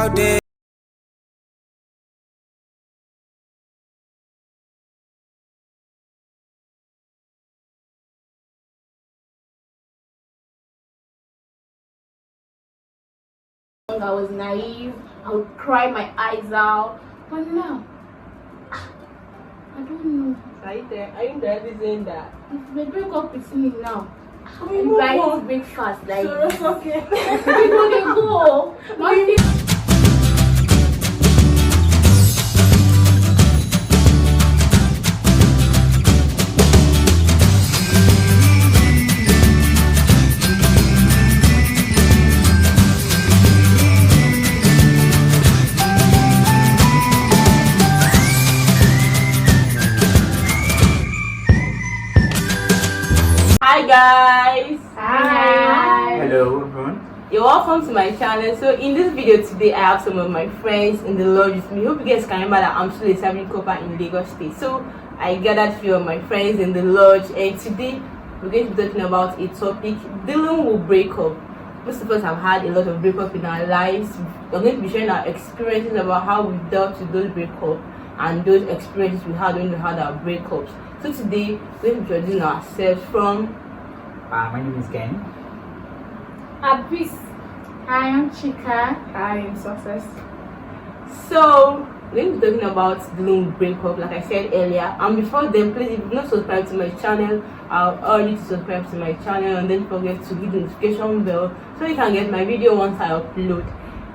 out there. I was naive. I would cry my eyes out. But now, I don't know. Are you there? Are you there? Saying that? If they break up with me now, We I'm move trying on. to break fast. Like, So it's okay. people they go. Nothing. Hi guys. Hi. Hello everyone. You're welcome to my channel. So in this video today, I have some of my friends in the lodge with me. Hope you guys can remember that I'm still a serving couple in Lagos State. So I gathered few of my friends in the lodge, and today we're going to be talking about a topic dealing with breakup. Most of us have had a lot of breakup in our lives. We're going to be sharing our experiences about how we dealt with those breakups and those experiences we had when we had our breakups. So today we're going to be introducing ourselves from. My name is Ken. Abis. I am Chika. I am Success. So we're going to be talking about dealing with breakup, like I said earlier. And before then, please, if you've not subscribed to my channel, I'll urge you to subscribe to my channel and don't forget to hit the notification bell so you can get my video once I upload.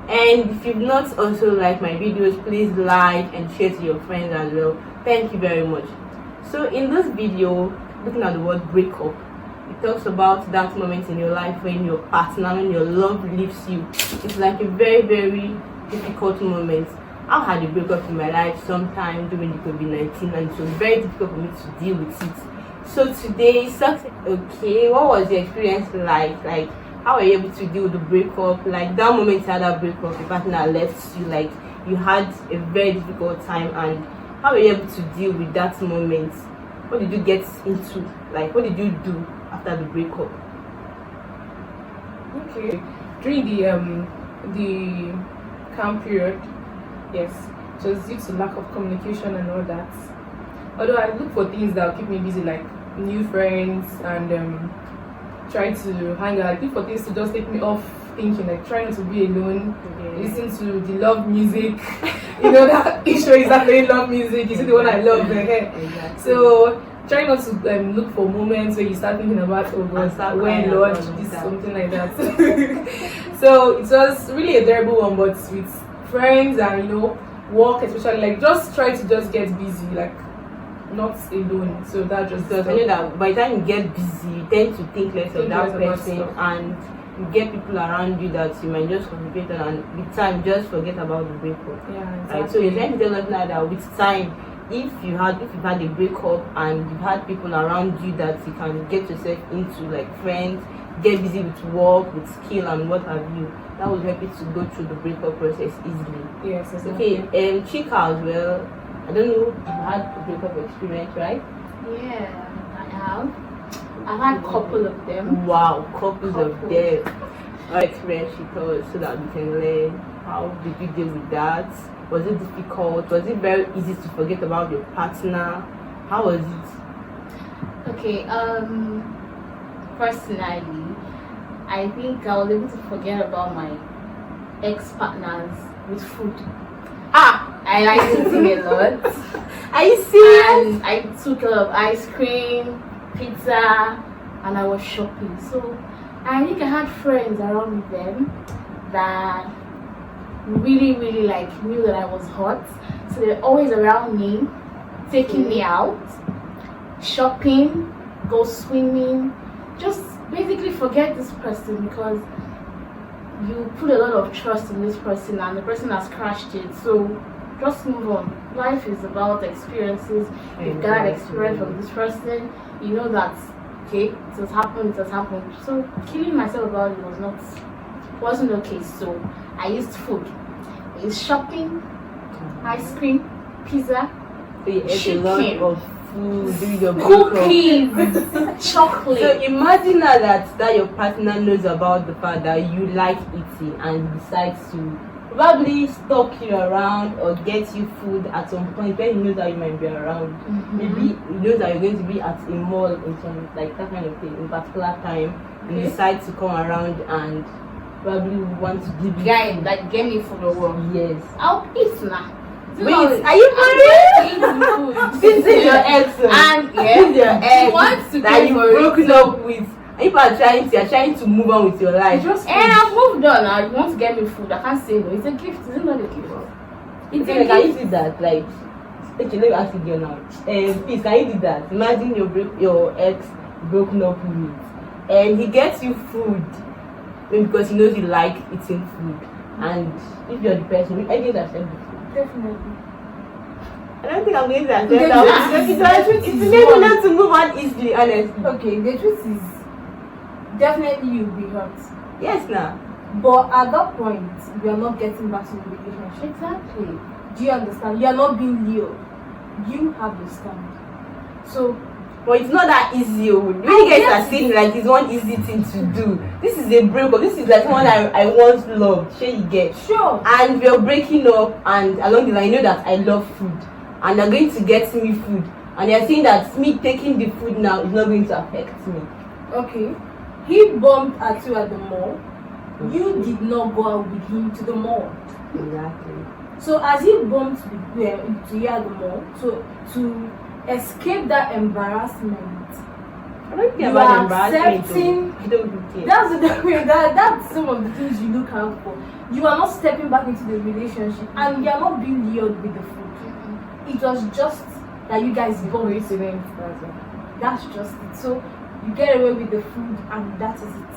And if you've not also liked my videos, please like and share to your friends as well. Thank you very much. So in this video, looking at the word breakup, it talks about that moment in your life when your partner, when your love leaves you. It's like a very, very difficult moment. I had a breakup in my life sometime during the COVID-19, and it was very difficult for me to deal with it. So today, okay, what was your experience like? Like, how were you able to deal with the breakup? Like that moment you had that breakup, your partner left you, like you had a very difficult time, and how were you able to deal with that moment? What did you get into? Like, what did you do after the breakup? Okay. During the camp period, yes, it was due to lack of communication and all that. Although I look for things that will keep me busy, like new friends and try to hang out. I look for things to just take me off thinking, like try not to be alone. Listen to the love music. You know that issue is that very love music. You see the one I love. Exactly. So try not to look for moments where you start thinking about, oh God, when Lord, this something like that. So it was really a terrible one, but with friends and work especially, like just try to just get busy, like not alone. So that just because I know that by the time you get busy, you tend to think less of that person, and you get people around you that you might just concentrate on, and with time just forget about the breakup. Yeah, exactly. Right. So you're trying to tell us now that with time, if you've had a breakup and you've had people around you that you can get yourself into, like friends, get busy with work, with skill and what have you, that will help you to go through the breakup process easily. Yes, exactly. Okay, Chika as well. I don't know if you had a breakup experience, right? Yeah, I have. I've had a couple of them. Wow, couples of them. Our experience, Chika, so that we can learn. How did you deal with that? Was it difficult? Was it very easy to forget about your partner? How was it? Okay, personally, I think I was able to forget about my ex-partners with food. I like eating a lot. Are you serious? And I took a lot of ice cream, pizza, and I was shopping. So I think I had friends around with them that really like knew that I was hot. So they're always around me, taking me out, shopping, go swimming, just basically forget this person because you put a lot of trust in this person and the person has crashed it. So just move on. Life is about experiences. You've got experience from this person. You know that okay, it has happened. So killing myself about it wasn't okay. So I used food. I used shopping, ice cream, pizza, So you ate chicken, a lot of food during your breakup. cookies, chocolate. So imagine now that your partner knows about the fact that you like eating and decides to, probably stalk you around or get you food at some point when he knows that you might be around. Maybe he knows that you're going to be at a mall in some like that kind of thing in particular time. And decide to come around and probably want to give you Guy, like get me food or what? yes. I'll eat now. Wait, are you married? This is your ex, And this is your ex wants to that pay you've for it. broken up with. And people are trying to move on with your life. Just And I've moved on. I want to get me food. I can't say no. It's a gift. Is it not a gift? It's Okay, a can you gift. see that? Like, okay, let me ask you again now. Please, can you do that? Imagine your ex broken up with you, and he gets you food because he knows you like eating food. And if you're the person, are you going to accept the food? definitely. I don't think I'm going to accept The that. truth It's is maybe one. not to move on easily, honestly. Okay, the truth is definitely you'll be hurt. Yes, now. But at that point, we are not getting back to the relationship. Exactly. Do you understand? You are not being Leo. You have the stand. So But it's not that easy. When you guys are saying like it's one easy thing to do. This is a breakup. This is like one I once loved. Sure you get. sure. And we're breaking up, and along the line, you know that I love food, and they're going to get me food, and they're saying that me taking the food now is not going to affect me. Okay. He bumped at you at the mall. You did not go out with him to the mall. Exactly. So as he bumped to you at the mall, so to escape that embarrassment, I don't care you about are embarrassment. accepting. I don't care. That's some of the things you look out for. You are not stepping back into the relationship, and you are not being lured with the food. It was just that you guys bumped. Coincidence. That's just it. So you get away with the food, and that is it.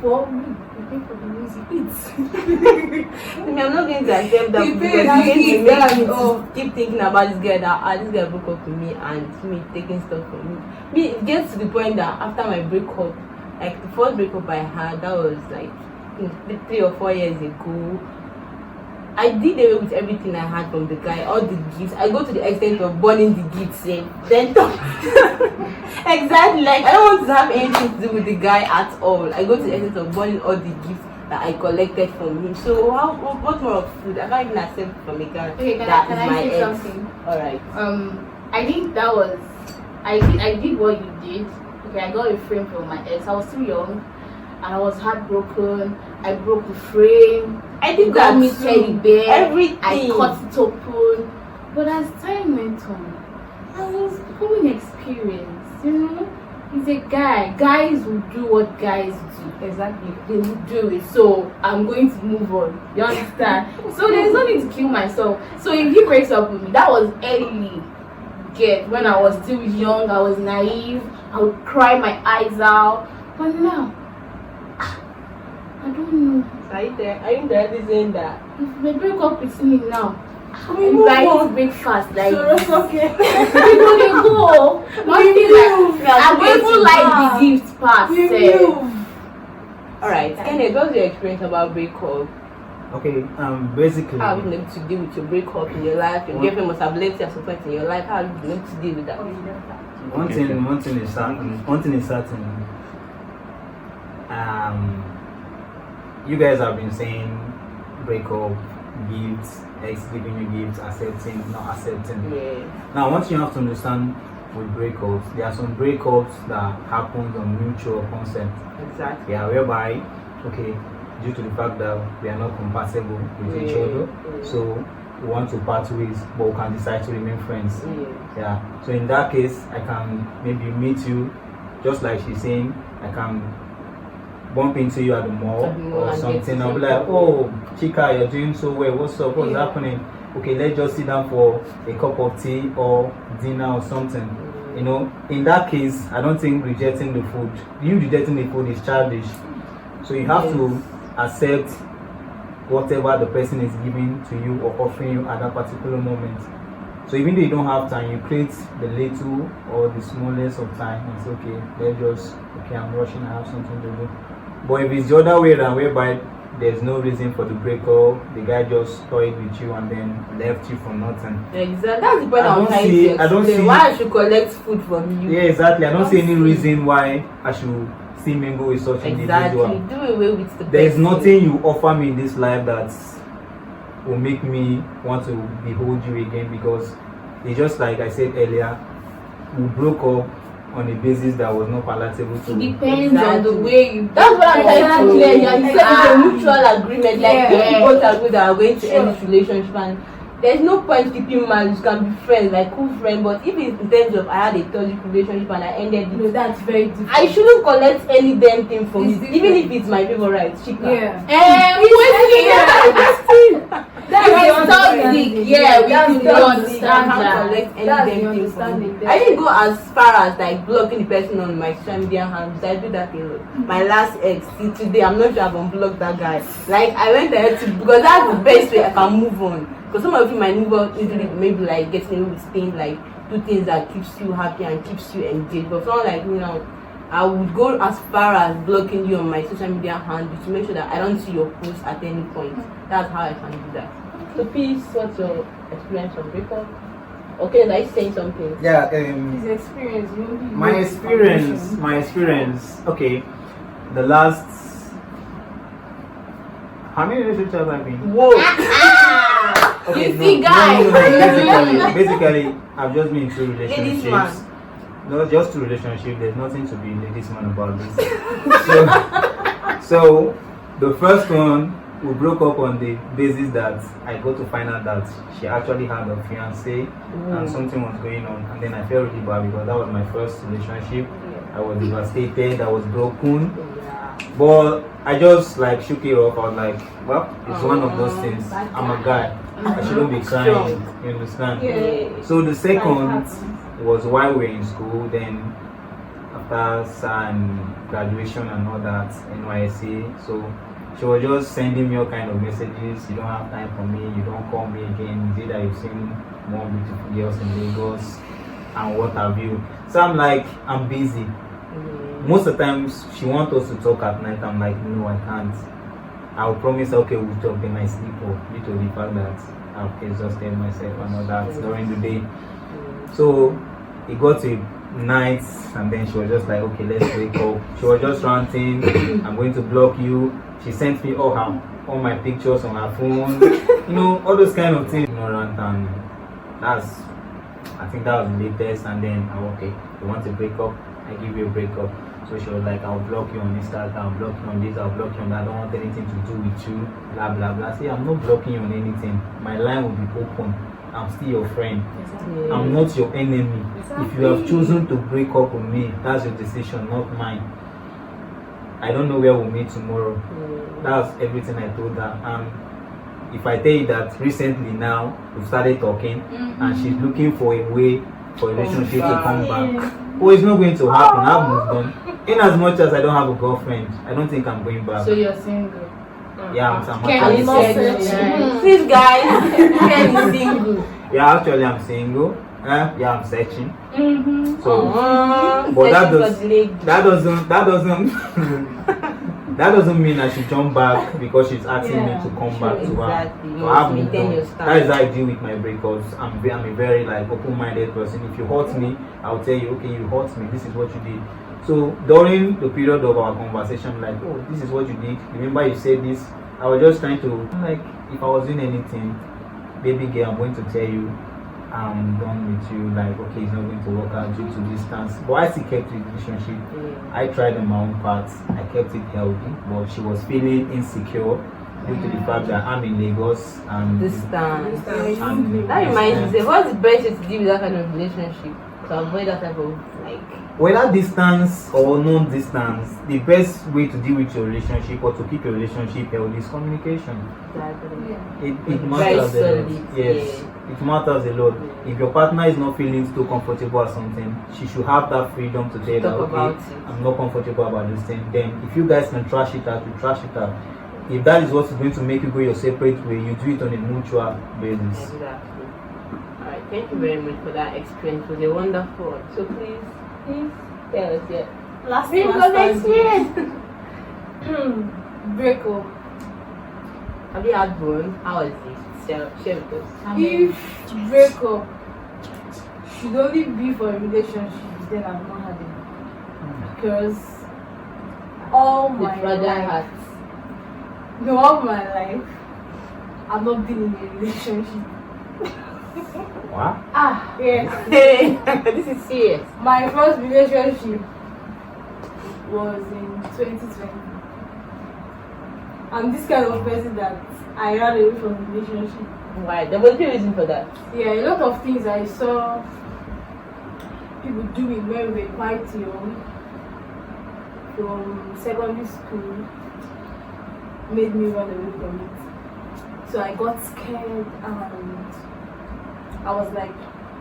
For me, I think for the news you eat. I mean, I'm not going to accept that You because pay it's that going to eat make that, me oh. to keep thinking about this girl that this girl broke up with me and me taking stuff from me. It gets to the point that after my breakup, like the first breakup I had, that was like 3 or 4 years ago. I did away with everything I had from the guy, all the gifts. I go to the extent of burning the gifts, then exactly, like I don't want to have anything to do with the guy at all. I go to the extent of burning all the gifts that I collected from him. So what more of food? I can't even accept from a guy Okay, that can is I my say ex. something? Alright. I think that was I did what you did. Okay, I got a frame from my ex. I was too young and I was heartbroken. I broke the frame. I did got that me too. teddy bear. Everything. I cut it open. But as time went on, I was becoming experienced, you know? He's a guy. Guys will do what guys do. Exactly. They will do it. So I'm going to move on. You understand? So there's no need to kill myself. So if he breaks up with me, that was early. Get when I was still young, I was naive. I would cry my eyes out. But now, I don't know. Are you there? Are you there listening that? If they break up with me now, We move I on. eat breakfast like So it's okay. people dey go. One thing like I go even like the gift part. We sef. move. Alright, Kenneth, what's your experience about breakup? Okay, basically, How have you been able to deal with your breakup in your life? Your girlfriend must have left you at some point in your life. How have you been able to deal with that? one thing is certain. You guys have been saying breakup, gifts, ex giving you gifts, accepting, not accepting. Yeah. Now, one thing you have to understand with breakups, there are some breakups that happen on mutual consent. Exactly. Yeah, whereby, okay, due to the fact that we are not compatible with each other, so we want to part ways, but we can decide to remain friends. Yeah. So in that case, I can maybe meet you, just like she's saying, I can bump into you at the mall or something. I'll be like, oh, Chika, you're doing so well. What's up? What's happening? Okay, let's just sit down for a cup of tea or dinner or something. You know, in that case, I don't think rejecting the food, you rejecting the food is childish. So you have to accept whatever the person is giving to you or offering you at that particular moment. So even though you don't have time, you create the little or the smallest of time and say, okay, I'm rushing, I have something to do. But if it's the other way around, whereby there's no reason for the breakup, the guy just toyed with you and then left you for nothing. Exactly. That's the point I I'm don't trying see- to I don't explain. see- Why I should collect food from you? Yeah, exactly. I don't see any reason why I should still mingle with such an Exactly. individual. Do away with the There's person. nothing you offer me in this life that will make me want to behold you again, because it's just like I said earlier, we broke up on a basis that was not palatable to. It depends on the way you. That's what I'm trying to clear. You said it's a mutual agreement. Like Yeah. we both agree that we're going to end this relationship, and there's no point keeping marriage. You can be friends, like cool friends. But if it's in terms of I had a toxic relationship and I ended it, No, that's very different. I shouldn't collect any damn thing from It's it, different. even if it's my favorite. Chika. That's toxic. Yeah, we That's do toxic. understand I can't that. collect any That's damn the thing from understanding it. there. I didn't go as far as like blocking the person on my social media handles. I do that a lot. My last ex, till today, I'm not sure I've unblocked that guy. Like I went ahead to, because that's the best way I can move on. Because some of you might move on easily, maybe like getting away with things, like do things that keeps you happy and keeps you engaged. But someone like me now, I would go as far as blocking you on my social media handle to make sure that I don't see your posts at any point. That's how I can do that. So please, what's your experience on breakup? Okay, are you saying something? Yeah. His experience. You only My know experience. information. My experience. Okay. The last. How many relationships have I been? Whoa! You see, guys. Basically, I've just been in 2 Ladies relationships. man. No, just 2 relationships. There's nothing to be ladies man about this. So the first one, we broke up on the basis that I got to find out that she actually had a fiance and something was going on, and then I felt really bad because that was my first relationship. I was devastated. I was broken. But I just like shook it off. I was like, well, it's one of those things. I'm a guy. I shouldn't be crying. You understand? Yeah. So the second was while we were in school. Then after some graduation and all that, NYSC. So she was just sending me all kind of messages. You don't have time for me. You don't call me again. Is it that you've seen more beautiful girls in Lagos and what have you? So I'm like, I'm busy. Most of the times she wants us to talk at night. I'm like, no, I can't. I'll promise, okay, we'll talk, then I sleep off due to the fact that I've exhausted myself and all that during the day. So it got to night, and then she was just like, okay, let's break up. She was just ranting, I'm going to block you. She sent me all my pictures on her phone, you know, all those kind of things. Ignorant, and I think that was the latest. And then okay, you want to break up, I give you a breakup. So she was like, I'll block you on Instagram, I'll block you on this, I'll block you on that, I don't want anything to do with you, blah blah blah. See, I'm not blocking you on anything. My line will be open. I'm still your friend. Exactly. I'm not your enemy. If you have chosen to break up with me, that's your decision, not mine. I don't know where we'll meet tomorrow. That's everything I told her. And if I tell you that recently now we started talking and she's looking for a way for a relationship to come back, oh, it's not going to happen. I've moved on. In as much as I don't have a girlfriend, I don't think I'm going back. So you're single. Yeah, I'm Can you actually say Please, guys, Ken is single. yeah, actually I'm single. Yeah, I'm searching. So, But but that doesn't mean I should jump back because she's asking me to come back to her. Exactly. So I've moved Maintain on. your stand. That is how I deal with my breakups. I'm a very like open-minded person. If you hurt me, I'll tell you, okay, you hurt me. This is what you did. So during the period of our conversation, like, oh, this is what you did. Remember you said this. I was just trying to like, if I was doing anything, baby girl, I'm going to tell you I'm done with you. Like, okay, it's not going to work out due to distance. But I still kept the relationship. I tried on my own part. I kept it healthy, but she was feeling insecure due to the fact that I'm in Lagos and Distance. and That reminds me, what's the best way to deal with that kind of relationship? To avoid that type of like. whether distance or non-distance, the best way to deal with your relationship or to keep your relationship healthy is communication. It matters a lot. Yes, it matters a lot. If your partner is not feeling too comfortable or something, she should have that freedom to tell you that, okay, I'm not comfortable about this thing. Then if you guys can trash it out, you trash it out. If that is what's going to make you go your separate way, you do it on a mutual basis. Exactly. Alright, thank you very much for that experience. It was a wonderful one. So please tell us yet. Last experience. Breakup. Have you had one? How was it? Share with us. If breakup should only be for a relationship, then I've not had it. Because all The my fragile life, heart. no, all my life, I've not been in a relationship. What? Yes. Hey, this is serious. My first relationship was in 2020. I'm this kind of person that I ran away from relationship. Why? There was no reason for that. Yeah, a lot of things I saw people doing when we were quite young from secondary school made me run away from it. So I got scared and I was like,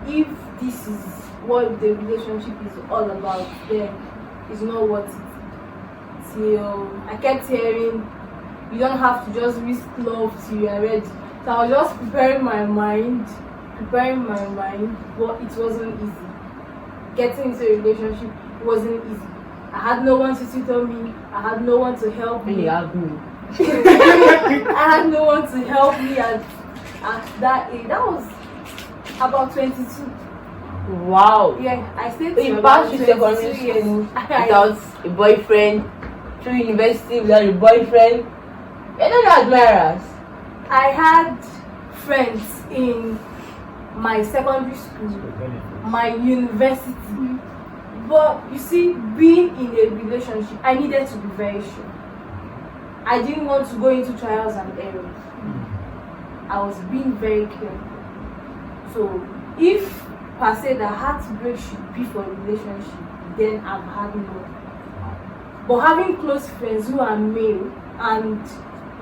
if this is what the relationship is all about, then it's not worth it. Till I kept hearing, you don't have to just risk love till you are ready. So I was just preparing my mind, but it wasn't easy. Getting into a relationship wasn't easy. I had no one to tutor me, I had no one to help me. And you have me. I had no one to help me at that age. That was about 22. Wow. Yeah, I stayed So till you about passed through secondary 22 years. school without a boyfriend, through university without a boyfriend. You don't have admirers. I had friends in my secondary school, my university. But you see, being in a relationship, I needed to be very sure. I didn't want to go into trials and errors. I was being very careful. So if per se the heartbreak should be for a relationship, then I've had no. But having close friends who are male, and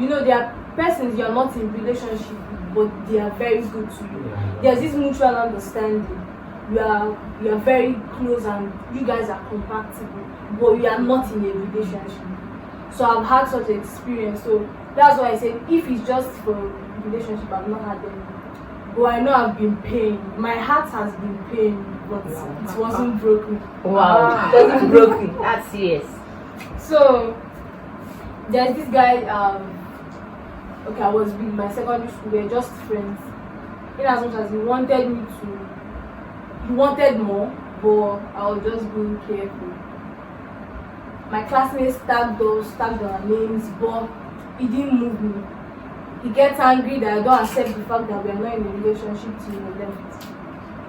you know, there are persons you're not in relationship with, but they are very good to you. There's this mutual understanding. You are very close and you guys are compatible, but you are not in a relationship. So I've had such an experience. So that's why I said if it's just for a relationship, I've not had any. But I know I've been pained. My heart has been pained, but it wasn't broken. Wow. It wasn't broken. That's serious. So there's this guy, okay, I was with my secondary school, we were just friends. In as much as he wanted more, but I was just being careful. My classmates tagged our names, but it didn't move me. He gets angry that I don't accept the fact that we are not in a relationship till he left.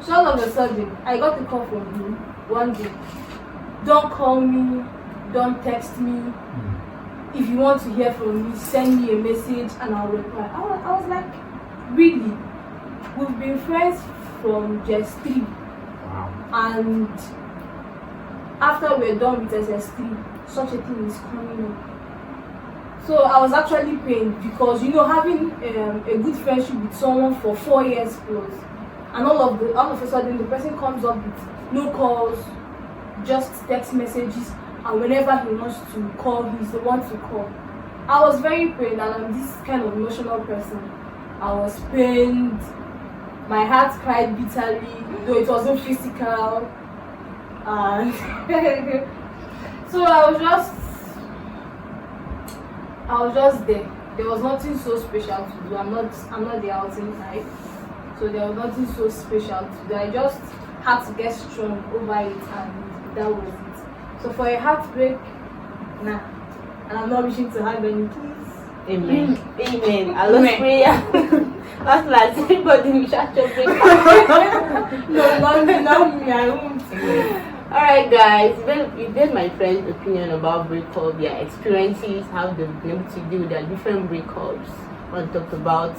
So all of a sudden, I got a call from him one day. Don't call me, don't text me. If you want to hear from me, send me a message and I'll reply. I was like, really? We've been friends from just 3. And after we're done with SS3, such a thing is coming up. So I was actually pained because, you know, having a good friendship with someone for 4 years plus, and all of a sudden the person comes up with no calls, just text messages, and whenever he wants to call, he's the one to call. I was very pained, and I'm this kind of emotional person. I was pained. My heart cried bitterly, though it wasn't physical. And so I was just there. There was nothing so special to do. I'm not the outing type. So there was nothing so special to do. I just had to get strong over it, and that was it. So for a heartbreak, nah. And I'm not wishing to have any, please. Amen. Amen. I love prayer. That's like everybody in church break. No, not me, I won't. Alright guys, we've heard my friend's opinion about breakup, their experiences, how they've been able to deal with their different breakups. One talked about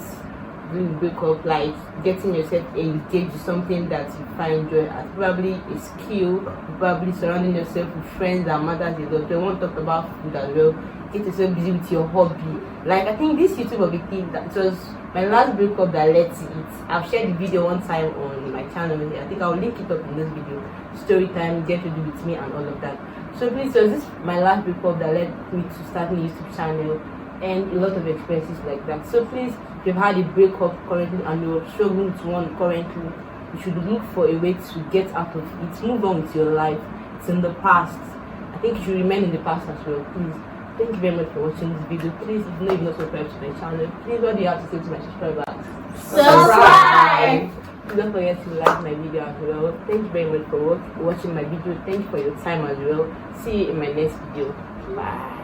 doing breakup, like getting yourself engaged with something that you find joy at, probably a skill, probably surrounding yourself with friends that matters a lot. Then one talked about food as well. Get yourself busy with your hobby. Like I think this YouTube of a thing that was my last breakup that led to it. I've shared the video one time on my channel here. I think I'll link it up in this video. Story time, get to do with me and all of that. So please, so this is my last breakup that led me to starting a YouTube channel and a lot of experiences like that. So please, if you've had a breakup currently and you're struggling with one currently, you should look for a way to get out of it. Move on with your life. It's in the past. I think you should remain in the past as well. Please. Thank you very much for watching this video. Please, if you're not subscribed to my channel, please, what do you have to say to my subscribers? Subscribe! Don't forget to like my video as well. Thank you very much for watching my video. Thank you for your time as well. See you in my next video. Bye.